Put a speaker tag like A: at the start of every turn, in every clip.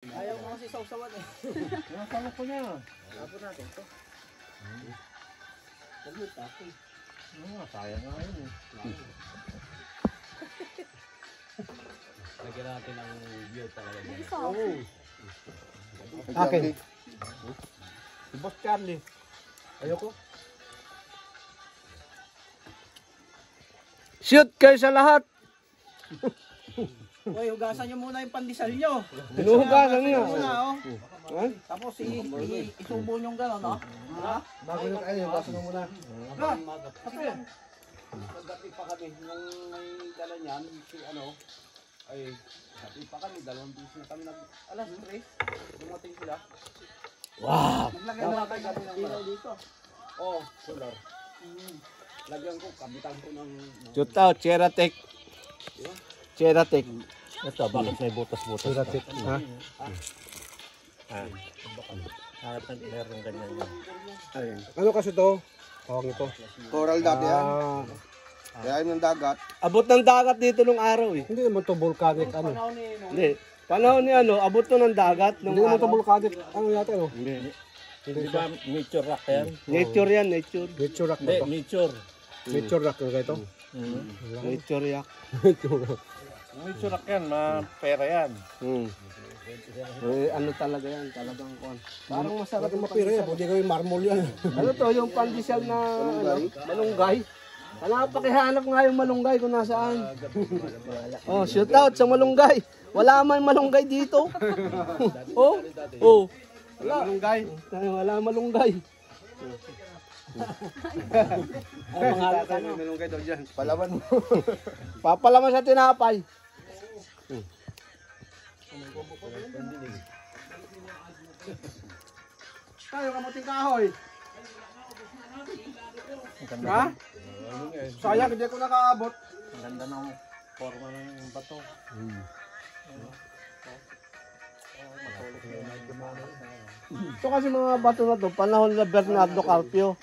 A: Ayaw mo kasi sausawan eh.
B: Nakasama ko na.
A: Tapos natin ito. Pagod ako eh.
B: Sayang nga yun eh.
C: Lagyan natin ang view talaga.
B: Oo. Akin. Si Boss Charlie. Ayoko.
D: Shoot kayo sa lahat.
A: Uy, hugasan nyo muna yung pandesal nyo.
D: Hinuhugasan niyo.
A: Muna, oh.
D: Ha?
A: Tapos isubo nyo gano'n, oh. Ha?
B: Bago yung kayo, baso mo muna.
A: Kasi
C: Nagdapi pa kami. Nung may dala niyan, si ano, ay, dapi pa kami. 2 piso na kami alas 3. Dumating sila.
D: Wow.
A: naglagay na natin ng ilaw dito.
C: Oh, solar. Lagyan ko, kabitan ko ng...
D: Shoot out, Cheratec. Cheratec.
B: Ito, bakit may butas-butas? Cheratec. Ha? Hanap na meron ganyan yan.
E: Ayun. Ano kasi to? Tawag ito. Coral dati yan. Kaya yun yung dagat.
D: Abot ng dagat dito nung araw eh.
E: Hindi naman to volcanic ano.
A: Panahon ni Nung.
D: Hindi. Panahon ni ano, abot to ng dagat nung
E: Hindi naman to
D: araw.
E: volcanic ano yata no?
D: Hindi.
B: Di ba nature rock yan?
D: Nature yan, nature.
E: Nature rock
B: Hindi,
E: ba to?
B: nature.
E: Nature rock na ito.
D: Nature yak.
B: Nature rock yan, pera yan.
D: Eh, ano talaga yan, talagang kon. Parang masarap yung
E: Mapira yan, hindi gawin marmol yan.
D: Ano to, yung pandesal na ano, malunggay. Napakihanap nga yung malunggay kung nasaan. Oh, shoot out sa malunggay. Wala man malunggay dito. Oh, oh. Wala malunggay. Wala malunggay.
A: Ay, mga ano.
E: Malunggay daw dyan. Palawan mo.
D: Papalaman sa tinapay.
E: Tayo kamuting kahoy. Ha? Sayang, hindi ako nakaabot.
B: Ang ganda ng forma ng bato.
D: Ito kasi mga bato na to, panahon ni Bernardo Carpio.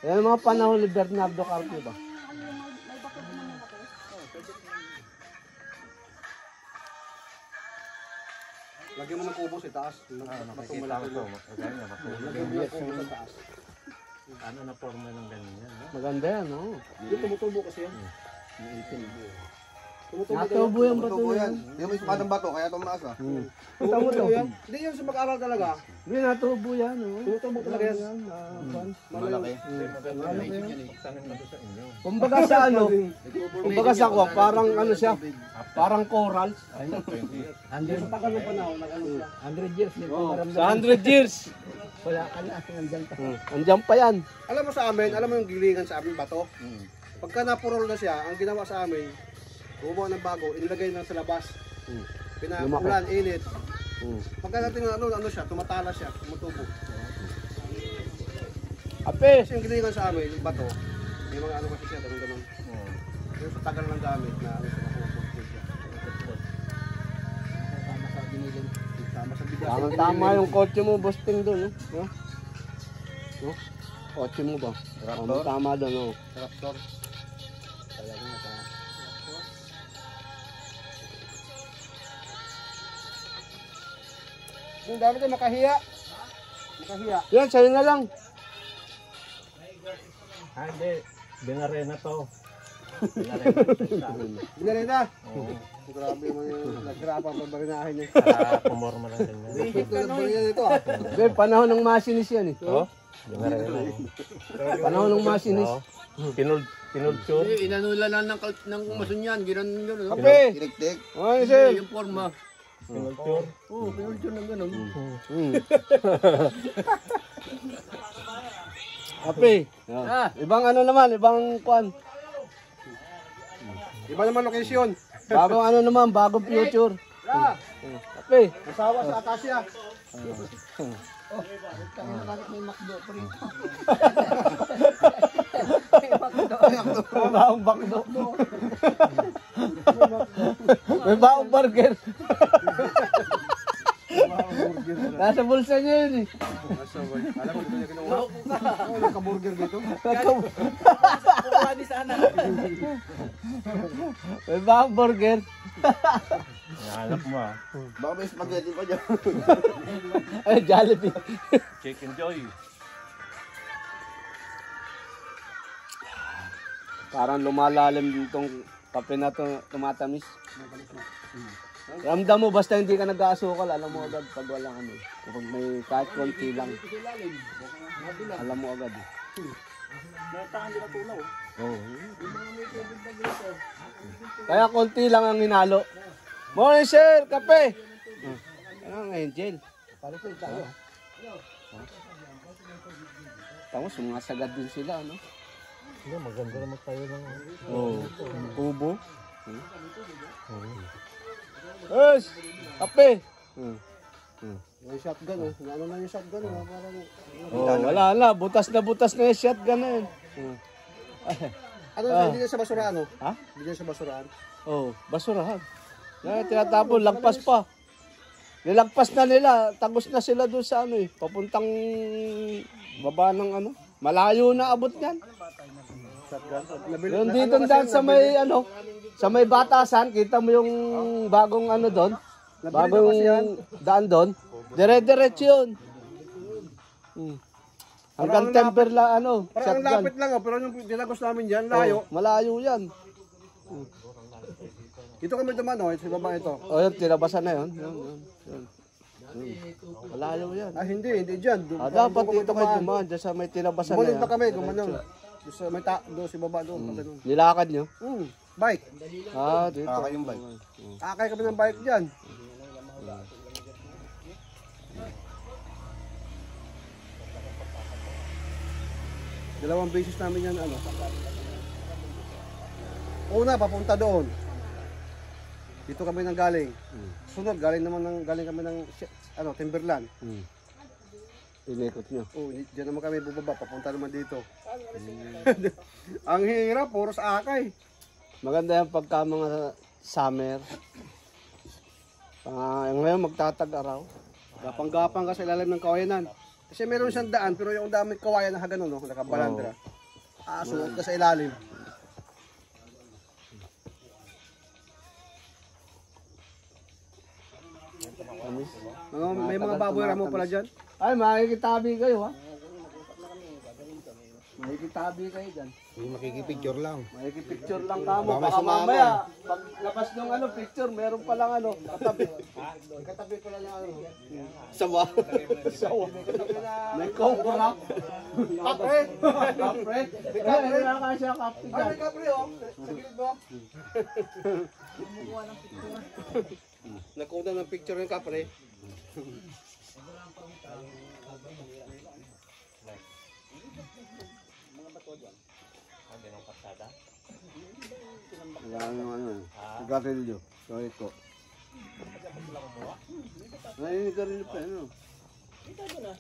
D: Yan mga panahon ni Bernardo Carpio ba?
E: Lagyan mo ng kubo sa taas.
B: Nakikita ko ito.
E: Lagyan mo ng kubo sa taas.
B: Ano na forma ng ganyan?
D: Maganda yan, oh.
E: Hindi tumutubo kasi yan.
D: Natubo yung bato
E: Tumutubo
D: na
E: yan.
D: yan.
E: Hindi mo isukatang bato, kaya tumaas ah.
D: Tumutubo
E: yan. Hindi yan sa mag-aral talaga.
D: Hindi, natubo yan, oh.
E: Tumutubo talaga yan.
C: Malaki.
B: Tanong na to sa inyo.
D: Kumbaga sa ano, kumbaga sa kwa, parang ano siya, parang coral.
A: Andun sa tagal ng panahon, nag-ano siya. 100 years, hindi ko maramdaman.
D: Sa 100 years.
A: Wala ka na, nandyan ka.
D: Andiyan pa yan.
E: Alam mo sa amin, alam mo yung gilingan sa amin bato? Pagka napurol na siya, ang ginawa sa amin, gumawa ng bago, inilagay na sa labas. Pinaulan, init. Pagka natin ano siya, tumatala siya, tumutubo.
D: Ape,
E: Kasi yung gilingan sa amin, yung bato, may mga ano kasi siya, ganun. Pero sa tagal ng gamit na ano siya, nakuha siya.
A: Tama sa binilin.
E: Tama sa bigas.
D: tama yung kotse mo, busting doon, no? No? Kotse mo ba? Tama doon, no?
E: Raptor. Yung dami tayo makahiya. Makahiya.
D: Yan, sa'yo na lang.
B: Hindi. Binarena to. Binarena.
E: Binarena. Oo. Grabe naman yung naghirapan pag barinahin niya.
B: Para pumorma lang ganyan.
E: Hihit na barina nito ah.
D: Hindi, panahon ng masinis yan, eh.
B: Oh? Binarena.
D: Panahon ng masinis.
B: Pinulture.
C: Inanula na ng mason yan. Gano'n.
D: Ape!
E: Tinik-tik.
D: Ay, sir.
C: Yung forma.
B: Pinulture.
C: Oo, pinulture ng gano'n.
D: Ape. Ibang ano naman, ibang kwan.
E: Iba naman location.
D: Bagong ano naman, bagong future.
E: Ah,
D: Ape.
E: masawa sa Acacia.
A: Bakit may McDo pa rin?
D: May bagong bakdo. May bagong burger. Nasa bulsa niya yun, eh.
E: Alam mo, dito niya kinuha. Oo, nakaburger dito.
A: Kuha di sana.
D: May bagong burger.
B: Hinahanap mo ah.
C: Baka may spaghetti pa dyan.
D: Ay, Jollibee.
B: Chicken Joy.
D: Parang lumalalim itong kape na to, tumatamis. Ramdam mo, basta hindi ka nag-aasukal, alam mo agad pag walang ano. Kapag may kahit konti lang, alam mo agad. Oo. Kaya konti lang ang hinalo. Morning sir, kape! Ano ang angel? Tapos sumasagad din sila, ano?
A: Hindi, maganda naman tayo ng...
D: Oo. Kubo. Yes! Kape!
E: Yung shotgun, oh. Ano na yung shotgun, oh. Parang...
D: Oh, wala na. Butas na yung shotgun na yun.
E: Ano, hindi na sa basurahan, oh.
D: Ha?
E: Hindi na sa basurahan.
D: Oh, basurahan. Yan, tinatapon. Lagpas pa. Nilagpas na nila. Tagos na sila doon sa ano eh. Papuntang baba ng ano. Malayo na abot yan. Yung dito daan sa may ano. Sa may batasan. Kita mo yung bagong ano doon. Bagong daan doon. Dire-diretso yun. Hanggang temper la ano.
E: Parang ang
D: Shotgun.
E: lapit lang, oh. Pero yung dinagos namin dyan, layo.
D: Oh, malayo yan.
E: Ito kami duman, oh. Sa baba ito.
D: O yun, tinabasan na yun. Yun. Malayo yan.
E: Ah, hindi dyan.
D: Dapat dito kayo dumaan, dyan sa may tinabasan na
E: Gumanon
D: yan.
E: pa kami, gumanon. Doon sa may doon si baba doon. Ganun.
D: Nilakad nyo?
E: Bike.
D: Dito.
C: yung bike.
E: Akay kami ng bike dyan. Dalawang beses namin yan, ano. Una, papunta doon. Dito kami nang galing. Sunod, galing kami ng, ano, Timberland.
D: Inikot nyo.
E: Oh, diyan naman kami bubaba, papunta naman dito. Ang hirap, puro sa akay.
D: Maganda yan pagka mga summer. Ngayon magtatag-araw.
E: Gapang-gapang ka sa ilalim ng kawayanan. Kasi meron siyang daan, pero yung dami kawayan na hagano, no? Nakabalandra. Suot ka sa ilalim. May mga baboy ramo pala dyan.
D: Ay, makikitabi kayo ha. Makikitabi kayo dyan.
C: Makikipicture lang.
D: Makikipicture lang kamo. Baka mamaya, pag labas ng ano, picture, meron palang ano, katabi.
E: Katabi ko lang yung ano.
D: Sawa. Sawa. May cobra.
E: Kapre!
D: Kapre. Kapre. Nakakasya kapre
E: Ay, may kapre, oh. Sa gilid mo. Nakuha ng picture ng kapre.
D: Yan yung ano, sigarilyo. So ito. Ay, sigarilyo pa, ano? Ito doon ah.